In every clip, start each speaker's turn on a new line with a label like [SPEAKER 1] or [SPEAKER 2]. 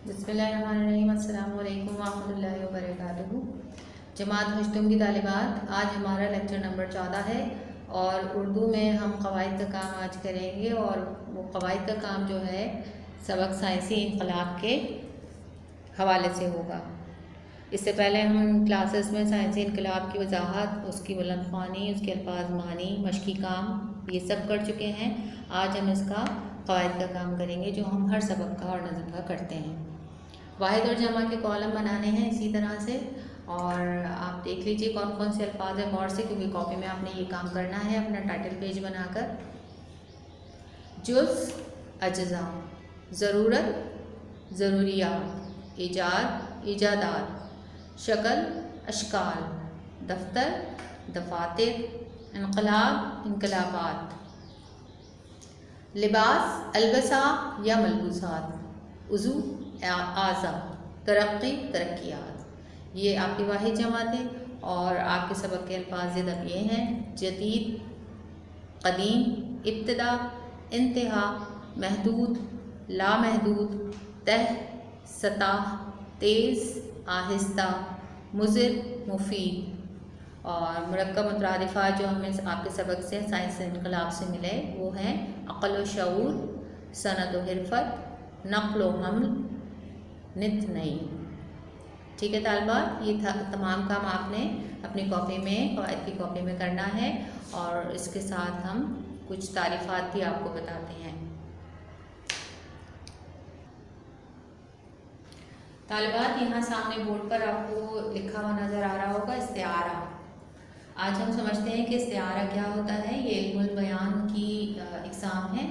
[SPEAKER 1] बिस्मिल्लाहिर्रहमानिर्रहीम। अस्सलामु अलैकुम वरहमतुल्लाहि वबरकातुहू। जमात हश्तम की तालिबात, आज हमारा लेक्चर नंबर 14 है और उर्दू में हम क़वाइद का काम आज करेंगे। और वो क़वाइद का काम जो है सबक साइंसी इनक़लाब के हवाले से होगा। इससे पहले हम क्लासेस में साइंसी इनक़लाब की वजाहत, उसकी बुलंद ख़्वानी, उसके अल्फाज मानी, मशक़ी काम ये सब कर चुके हैं। आज हम इसका क़वाइद का काम करेंगे जो हम हर सबक का और नज़म का करते हैं। वाहिद और जमा के कॉलम बनाने हैं इसी तरह से, और आप देख लीजिए कौन कौन से अल्फाज हैं गौर से, क्योंकि कॉपी में आपने ये काम करना है अपना टाइटल पेज बनाकर। जुज़, अज्ज़ा, ज़रूरत, ज़रूरियात, ईजाद, ईजादात, शक्ल, अशकाल, दफ्तर, दफातर, इनक़लाब, इनक़लाबात, लिबास, अलबसा या मलबूसात, उज़ू, आज़ा, तरक्की, तरक्कियात। ये आपकी वाहिद जमात है और आपके सबक के अल्फाज अब ये हैं: जदीद, क़दीम, इब्तिदा, इंतहा, महदूद, लामहदूद, तह, सतह, तेज़, आहिस्ता, मुज़िर, मुफीद। और मुरक्कब मुतरादिफ़ात जो हमें आपके सबक से साइंस इनक़लाब से मिले वो हैं अक़ल व शऊर, सनत व हिरफत, नक़ल व हम्ल, नित नई। ठीक है तालिबात, ये तमाम काम आपने अपनी कॉपी में, क़वाइद की कॉपी में करना है। और इसके साथ हम कुछ तारीफ़ात भी आपको बताते हैं। तालिबात, यहाँ सामने बोर्ड पर आपको लिखा हुआ नज़र आ रहा होगा इस्तिआरा। आज हम समझते हैं कि इस्तिआरा क्या होता है। ये इल्मुल बयान की इक़साम है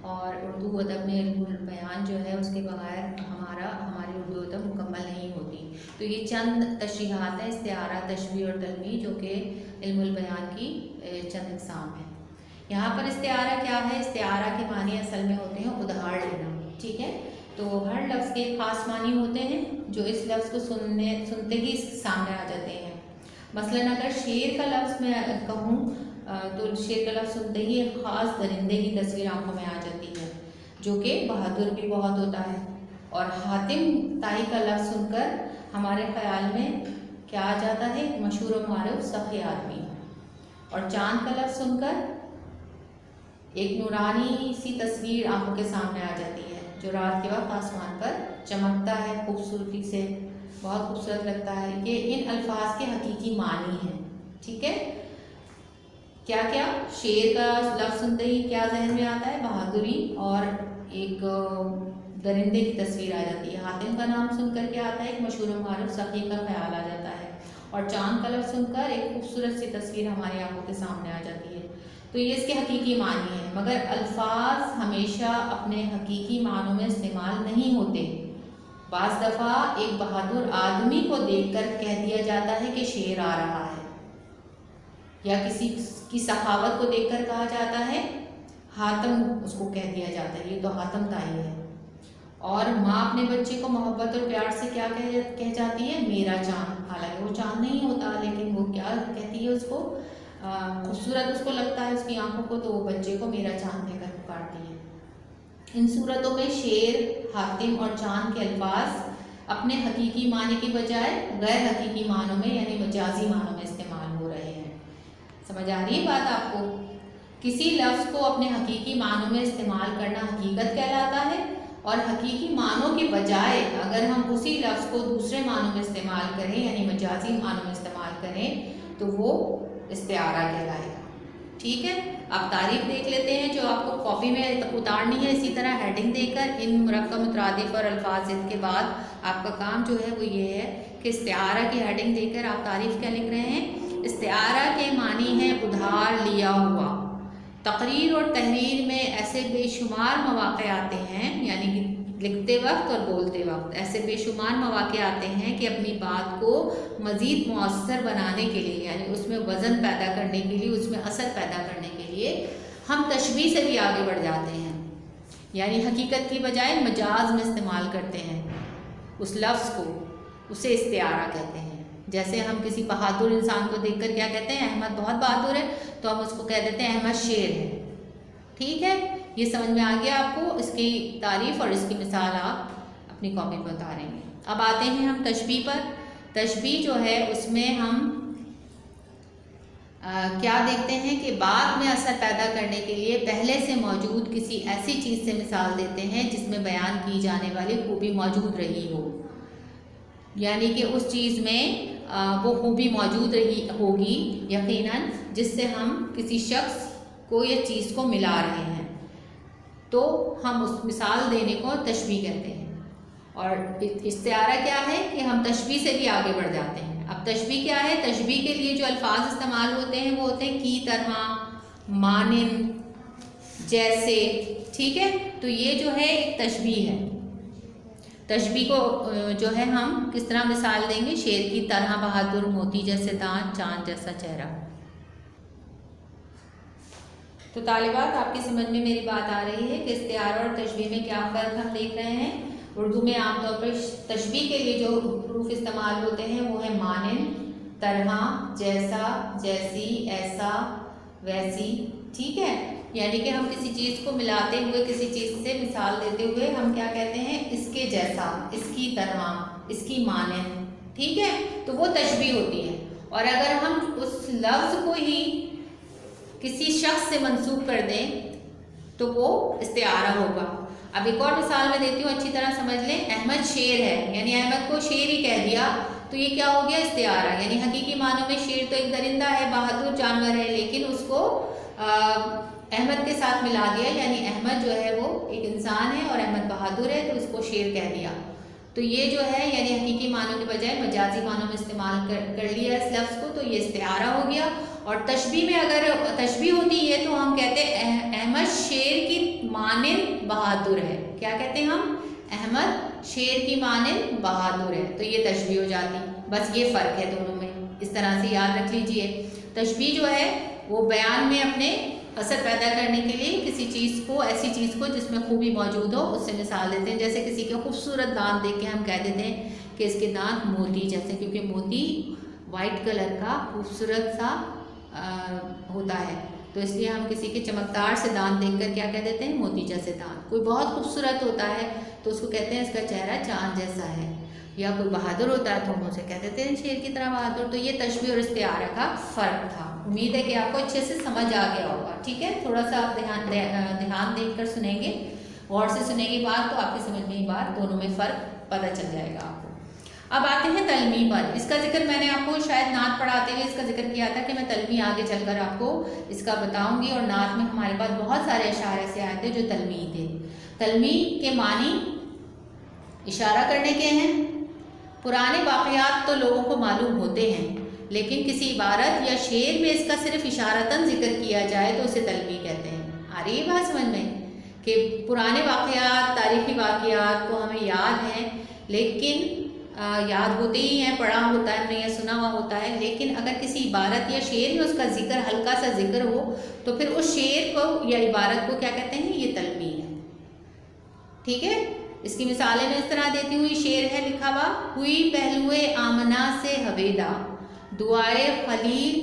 [SPEAKER 1] और उर्दू अदब में इल्मुल बयान जो है उसके बगैर हमारी उर्दू अदब मुकम्मल नहीं होती। तो ये चंद तशरीहात हैं इस्तिआरा, तशबीह और तलमीह, जो कि इल्मुल बयान की चंद इक़साम है। यहाँ पर इस्तिआरा क्या है? इस्तिआरा के मानी असल में होते हैं उधार लेना। ठीक है, तो हर लफ्ज़ के ख़ास मानी होते हैं जो इस लफ्ज़ को सुनते ही सामने आ जाते हैं। मसलन अगर शेर का लफ्ज़ मैं कहूँ तो शेर का लफ्ज़ सुनते ही एक ख़ास दरिंदे की तस्वीर आंखों में आ जाती है जो कि बहादुर भी बहुत होता है। और हातिम ताई का लफ्ज़ सुनकर हमारे ख़याल में क्या आ जाता है? एक मशहूर व मारूफ सख़ी आदमी। और चाँद का लफ्ज़ सुनकर एक नूरानी सी तस्वीर आंखों के सामने आ जाती है जो रात के वक्त आसमान पर चमकता है खूबसूरती से, बहुत खूबसूरत लगता है। ये इन अल्फाज के हकीकी मानी हैं। ठीक है, क्या क्या? शेर का लफ्ज़ सुनते ही क्या जहन में आता है? बहादुरी और एक दरिंदे की तस्वीर आ जाती है। हातिम का नाम सुनकर क्या आता है? एक मशहूर मारूफ सख़ी का ख्याल आ जाता है। और चाँद का लफ्ज़ सुनकर एक खूबसूरत सी तस्वीर हमारी आंखों के सामने आ जाती है। तो ये इसके हकीकी मानी है, मगर अल्फाज हमेशा अपने हकीकी मानों में इस्तेमाल नहीं होते। बाज़ दफ़ा एक बहादुर आदमी को देखकर कह दिया जाता है कि शेर आ रहा है, या किसी की सखावत को देखकर कहा जाता है हातम, उसको कह दिया जाता है ये तो हातम ताई है। और माँ अपने बच्चे को मोहब्बत और प्यार से क्या कह जाती है? मेरा चाँद। हालांकि वो चाँद नहीं होता, लेकिन वो क्या कहती है उसको? खूबसूरत उसको लगता है उसकी आंखों को, तो वो बच्चे को मेरा चाँद कहकर पुकारती है। इन सूरतों में शेर, हातिम और चाँद के अल्फाज अपने हकीकी माने की बजाय गैर हकीकी मानों में यानी मजाजी मानों में इस्तेमाल हो रहे हैं। समझ आ रही है बात आपको? किसी लफ्ज़ को अपने हकीकी मानों में इस्तेमाल करना हकीकत कहलाता है, और हकीकी मानों के बजाय अगर हम उसी लफ्ज़ को दूसरे मानों में इस्तेमाल करें यानी मजाजी मानों में इस्तेमाल करें तो वो इस्तिआरा कहलाएगा। ठीक है, आप तारीफ देख लेते हैं जो आपको कॉपी में उतारनी है। इसी तरह हेडिंग देकर इन मुरक्कब मुतरादिफ़ और अल्फाज के बाद आपका काम जो है वो ये है कि इस्तिआरा की हेडिंग देकर आप तारीफ़ क्या लिख रहे हैं? इस्तिआरा के मानी है उधार लिया हुआ। तकरीर और तहरीर में ऐसे बेशुमार मौक़े आते हैं, यानी कि लिखते वक्त और बोलते वक्त ऐसे बेशुमार मौक़े आते हैं कि अपनी बात को मज़ीद मुअस्सर बनाने के लिए, यानी उसमें वज़न पैदा करने के लिए, उसमें असर पैदा करने के लिए हम तशबीह से भी आगे बढ़ जाते हैं, यानी हकीकत की बजाय मजाज में इस्तेमाल करते हैं उस लफ्ज़ को, उसे इस्तिआरा कहते हैं। जैसे हम किसी बहादुर इंसान को देखकर क्या कहते हैं? अहमद बहुत बहादुर है, तो हम उसको कह देते हैं अहमद शेर है। ठीक है, ये समझ में आ गया आपको? इसकी तारीफ़ और इसकी मिसाल आप اپنی کاپی پہ اتاریں گے. اب آتے ہیں ہم تشبیہ پر. تشبیہ جو ہے اس میں ہم کیا دیکھتے ہیں کہ بعد میں اثر پیدا کرنے کے لیے پہلے سے موجود کسی ایسی چیز سے مثال دیتے ہیں جس میں بیان کی جانے والی خوبی موجود رہی ہو، یعنی کہ اس چیز میں وہ خوبی موجود رہی ہوگی یقیناً جس سے ہم کسی شخص کو یا چیز کو ملا رہے ہیں، تو ہم اس مثال دینے کو تشبیہ کہتے ہیں. اور استعارہ کیا ہے کہ ہم تشبیہ سے بھی آگے بڑھ جاتے ہیں. اب تشبیہ کیا ہے؟ تشبیہ کے لیے جو الفاظ استعمال ہوتے ہیں وہ ہوتے ہیں کی طرح، مانند، جیسے. ٹھیک ہے، تو یہ جو ہے ایک تشبیہ ہے. تشبیہ کو جو ہے ہم کس طرح مثال دیں گے؟ شیر کی طرح بہادر، موتی جیسے دانت، چاند جیسا چہرہ. تو طالبات آپ کی سمجھ میں میری بات آ رہی ہے کہ استعارہ اور تشبیہ میں کیا فرق ہم دیکھ رہے ہیں. اردو میں عام طور پر تشبیہ کے لیے جو حروف استعمال ہوتے ہیں وہ ہے مانند، طرح، جیسا، جیسی، ایسا، ویسی. ٹھیک ہے، یعنی کہ ہم کسی چیز کو ملاتے ہوئے، کسی چیز سے مثال دیتے ہوئے ہم کیا کہتے ہیں؟ اس کے جیسا، اس کی طرح، اس کی مانند. ٹھیک ہے، تو وہ تشبیہ ہوتی ہے. اور اگر ہم اس لفظ کو ہی کسی شخص سے منسوب کر دیں تو وہ استعارہ ہوگا. اب ایک اور مثال میں دیتی ہوں، اچھی طرح سمجھ لیں. احمد شیر ہے، یعنی احمد کو شیر ہی کہہ دیا تو یہ کیا ہو گیا؟ استعارہ. یعنی حقیقی معنوں میں شیر تو ایک درندہ ہے، بہادر جانور ہے، لیکن اس کو احمد کے ساتھ ملا دیا، یعنی احمد جو ہے وہ ایک انسان ہے اور احمد بہادر ہے تو اس کو شیر کہہ دیا. تو یہ جو ہے یعنی حقیقی معنوں کے بجائے مجازی معنوں میں استعمال کر لیا اس لفظ کو، تو یہ استعارہ ہو گیا. اور تشبیہ میں اگر تشبیہ ہوتی ہے تو ہم کہتے ہیں احمد شیر کی مانند بہادر ہے. کیا کہتے ہیں ہم؟ احمد شیر کی مانند بہادر ہے. تو یہ تشبیہ ہو جاتی. بس یہ فرق ہے دونوں میں، اس طرح سے یاد رکھ لیجئے. تشبیہ جو ہے وہ بیان میں اپنے اثر پیدا کرنے کے لیے کسی چیز کو، ایسی چیز کو جس میں خوبی موجود ہو، اس سے مثال دیتے ہیں. جیسے کسی کے خوبصورت دانت دیکھ کے ہم کہہ دیتے ہیں کہ اس کے دانت موتی جیسے، کیونکہ موتی وائٹ کلر کا خوبصورت سا ہوتا ہے، تو اس لیے ہم کسی کے چمکدار سے دانت دیکھ کر کیا کہہ دیتے ہیں؟ موتی جیسے دانت. کوئی بہت خوبصورت ہوتا ہے تو اس کو کہتے ہیں اس کا چہرہ چاند جیسا ہے. یا کوئی بہادر ہوتا ہے تو ہم اسے کہہ دیتے ہیں شیر کی طرح بہادر. تو یہ تشبیہ اور استعارہ کا فرق تھا. امید ہے کہ آپ کو اچھے سے سمجھ آ گیا ہوگا. ٹھیک ہے، تھوڑا سا آپ دھیان دیکھ کر سنیں گے، غور سے سنیں گے بات، تو آپ کی سمجھ میں یہ بات دونوں میں فرق پتہ چل جائے گا آپ کو. اب آتے ہیں تلمیح پر. اس کا ذکر میں نے آپ کو شاید نعت پڑھاتے ہوئے اس کا ذکر کیا تھا کہ میں تلمیح آگے چل کر آپ کو اس کا بتاؤں گی. اور نعت میں ہمارے پاس بہت سارے اشعار ایسے آئے تھے جو تلمیح تھے. تلمیح کے معنی اشارہ کرنے کے ہیں. پرانے واقعات تو لوگوں کو معلوم ہوتے ہیں، لیکن کسی عبارت یا شعر میں اس کا صرف اشارتاً ذکر کیا جائے تو اسے تلمیح کہتے ہیں. آ رہی ہے بات سمجھ میں کہ پرانے واقعات، تاریخی واقعات تو ہمیں یاد ہیں، لیکن یاد ہوتے ہی ہیں، پڑھا ہوتا ہے ہم نے یا سنا ہوا ہوتا ہے، لیکن اگر کسی عبارت یا شعر میں اس کا ذکر، ہلکا سا ذکر ہو تو پھر اس شعر کو یا عبارت کو کیا کہتے ہیں؟ یہ تلمیح ہے. ٹھیک ہے، اس کی مثالیں میں اس طرح دیتی ہوں. یہ شعر ہے لکھا ہوا: ہوئی پہلوئے آمنہ سے ہویدا، دعائے خلیل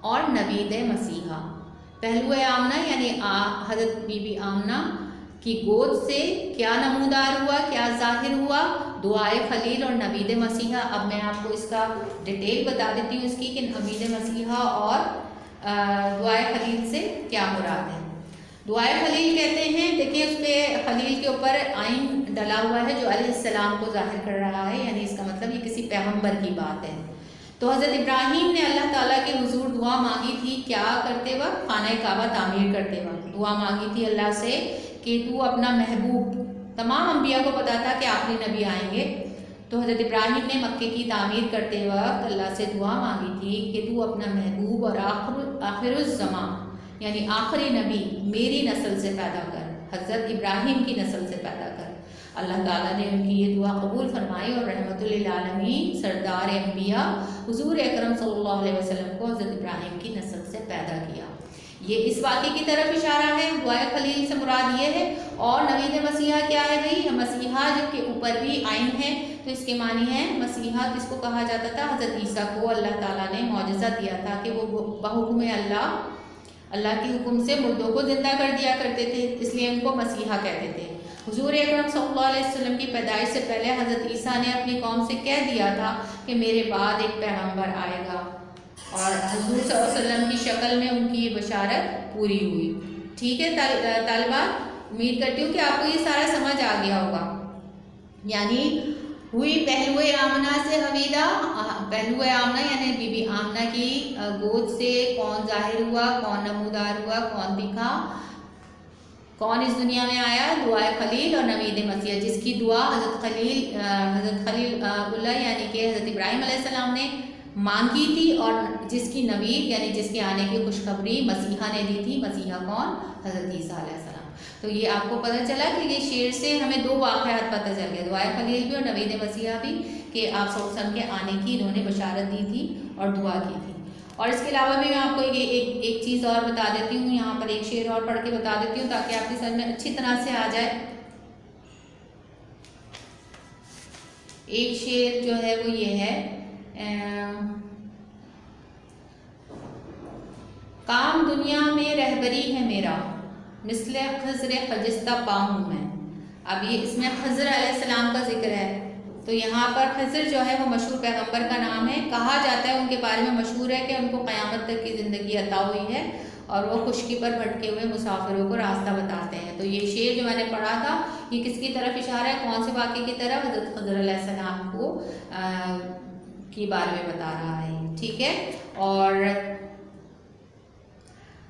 [SPEAKER 1] اور نوید مسیحا. پہلوئے آمنہ یعنی حضرت بی بی آمنہ کی گود سے کیا نمودار ہوا، کیا ظاہر ہوا؟ دعائے خلیل اور نوید مسیحا. اب میں آپ کو اس کا ڈیٹیل بتا دیتی ہوں اس کی کہ نوید مسیحا اور دعائے خلیل سے کیا مراد ہے. دعائے خلیل کہتے ہیں، دیکھیں اس پہ خلیل کے اوپر آئین ڈلا ہوا ہے جو علیہ السلام کو ظاہر کر رہا ہے، یعنی اس کا مطلب یہ کسی پیغمبر کی بات ہے. تو حضرت ابراہیم نے اللہ تعالیٰ کے حضور دعا مانگی تھی. کیا کرتے وقت؟ خانہ کعبہ تعمیر کرتے وقت دعا مانگی تھی اللہ سے کہ تو اپنا محبوب، تمام انبیاء کو پتا تھا کہ آخری نبی آئیں گے، تو حضرت ابراہیم نے مکے کی تعمیر کرتے وقت اللہ سے دعا مانگی تھی کہ تو اپنا محبوب اور آخر الزمان یعنی آخری نبی میری نسل سے پیدا کر، حضرت ابراہیم کی نسل سے پیدا کر. اللہ تعالیٰ نے ان کی یہ دعا قبول فرمائی اور رحمت للعالمین سردار انبیاء حضور اکرم صلی اللہ علیہ وسلم کو حضرت ابراہیم کی نسل سے پیدا کیا. یہ اس واقعے کی طرف اشارہ ہے. دعائے خلیل سے مراد یہ ہے. اور نوید مسیحا کیا ہے بھائی؟ مسیحا جب کے اوپر بھی آئین ہے تو اس کے معنی ہے مسیحا جس کو کہا جاتا تھا حضرت عیسیٰ کو اللہ تعالیٰ نے معجزہ دیا تھا کہ وہ بحکم اللہ کے حکم سے مردوں کو زندہ کر دیا کرتے تھے، اس لیے ان کو مسیحا کہتے تھے. हुजूर अकरम सल्लल्लाहु अलैहि वसल्लम की पैदाइश से पहले हज़रत ईसा ने अपनी कौम से कह दिया था कि मेरे बाद एक पैगंबर आएगा, और हुजूर सल्लल्लाहु अलैहि वसल्लम की शक्ल में उनकी ये बशारत पूरी हुई। ठीक है तालिबा, उम्मीद करती हूँ कि आपको ये सारा समझ आ गया होगा। यानी हुई पहलुए आमना से हवीदा, पहलुए आमना यानी बीबी आमना की गोद से कौन जाहिर हुआ, कौन नमूदार हुआ, कौन दिखा, कौन इस दुनिया में आया? दुआए खलील और नवीद मसीह, जिसकी दुआ हज़रत खलीलुल्लाह यानी कि हज़रत इब्राहीम अलैहिस्सलाम ने मांगी थी, और जिसकी नवीद यानी जिसके आने की खुशखबरी मसीहा ने दी थी। मसीहा कौन? हज़रत ईसा अलैहिस्सलाम। तो ये आपको पता चला कि ये शेर से हमें दो वाक़यात पता चल गए, दुआए खलील भी और नवीद मसीहा भी, कि आप सल्लल्लाहु अलैहि वसल्लम के आने की इन्होंने बशारत दी थी और दुआ की थी। और इसके अलावा भी मैं आपको एक चीज़ और बता देती हूँ, यहाँ पर एक शेर और पढ़ के बता देती हूँ ताकि आपकी समझ में अच्छी तरह से आ जाए। एक शेर जो है वो ये है, काम दुनिया में रहबरी है मेरा, मिसले खज़र खजिस्ता पाऊँ मैं। अब ये इसमें खज़र अलैहिस्सलाम का जिक्र है, तो यहाँ पर खज़र जो है वो मशहूर पैगंबर का नाम है। कहा जाता है उनके बारे में मशहूर है कि उनको क़यामत तक की ज़िंदगी अता हुई है, और वो खुशकी पर भटके हुए मुसाफिरों को रास्ता बताते हैं। तो ये शेर जो मैंने पढ़ा था ये किसकी तरफ इशारा है, कौन से वाक़े की तरफ? हज़रत खज़र अलैहिस्सलाम को के बारे में बता रहा है। ठीक है, और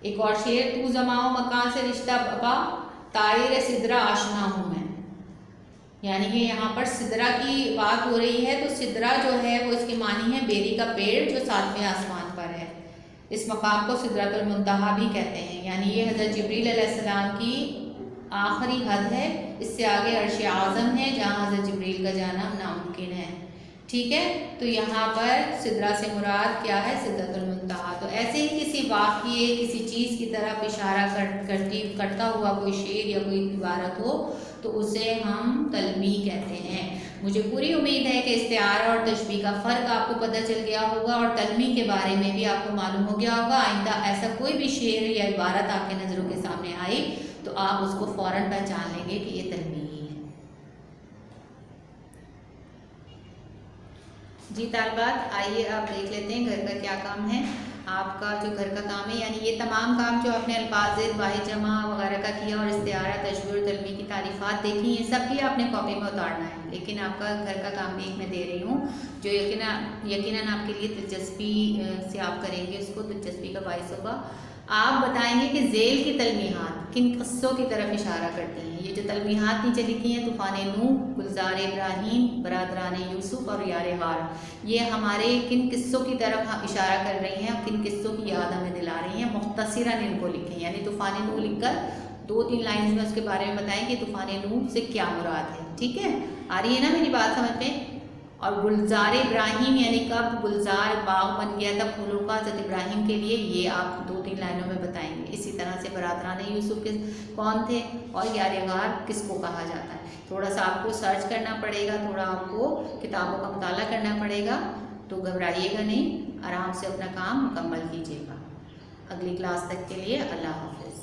[SPEAKER 1] एक और शेर, तू जमाओ मकान से रिश्ता बपा, तायर सिदरा आशना हूँ मैं। यानी कि यहाँ पर सिदरा की बात हो रही है, तो सिदरा जो है वो इसकी मानी है बेरी का पेड़ जो सातवें आसमान पर है। इस मकाम को सिदरतुल मुंतहा भी कहते हैं। यानी ये हज़रत जिब्रील अलैहिस्सलाम की आखिरी हद है, इससे आगे अर्श आज़म है जहाँ हज़रत जिब्रील का जाना नामुमकिन है। ठीक है, तो यहाँ पर सिदरा से मुराद क्या है? सिदरतुल मुंतहा। तो ऐसे ही किसी वाक़ये, किसी चीज़ की तरफ इशारा करता हुआ कोई शेर या कोई इबारत हो तो उसे हम तलमी कहते हैं। मुझे पूरी उम्मीद है कि इस्तिआरा और तशबीह का फ़र्क आपको पता चल गया होगा, और तलमी के बारे में भी आपको मालूम हो गया होगा। आइंदा ऐसा कोई भी शेर या इबारत आपके नज़रों के सामने आई तो आप उसको फ़ौरन पहचान लेंगे कि ये तलमी ही है। जी तालिबात, आइए आप देख लेते हैं घर का क्या काम है। आपका जो घर का काम है, यानी ये तमाम काम जो आपने अल्फाज वाहिद जमा वगैरह का किया और इस्तिआरा तशबीह तलमी की तारीफ़ात देखी, ये सब भी आपने कॉपी में उतारना है। लेकिन आपका घर का काम भी एक मैं दे रही हूँ जो यकीनन आपके लिए दिलचस्पी से आप करेंगे, उसको दिलचस्पी का बाइस होगा। आप बताएंगे कि ज़ेल की तलमीहात किन क़स्सों की तरफ इशारा करती हैं। ये जो तलमीहात नीचे लिखी हैं, तूफ़ान नूह, गुलज़ार इब्राहीम, बरादरान यूसुफ और यार हार, ये हमारे किन किस्सों की तरफ इशारा कर रही हैं और किन किस्सों की याद हमें दिला रही हैं। मुख्तसरन इनको लिखें, यानी तूफ़ान नूह लिखकर 2-3 लाइन्स में उसके बारे में बताएं कि तूफ़ान नूह से क्या मुराद है। ठीक है, आ रही है ना मेरी बात समझ में? और गुलज़ार इब्राहीम यानी कब गुलज़ार बाग बन गया था फूलों का हज़रत इब्राहीम के लिए, ये आप 2-3 लाइनों में बताएंगे। इसी तरह से बरादरान यूसुफ के कौन थे और यार गार किसको कहा जाता है। थोड़ा सा आपको सर्च करना पड़ेगा, थोड़ा आपको किताबों का मुताला करना पड़ेगा, तो घबराइएगा नहीं, आराम से अपना काम मुकम्मल कीजिएगा। अगली क्लास तक के लिए अल्लाह हाफ़िज़।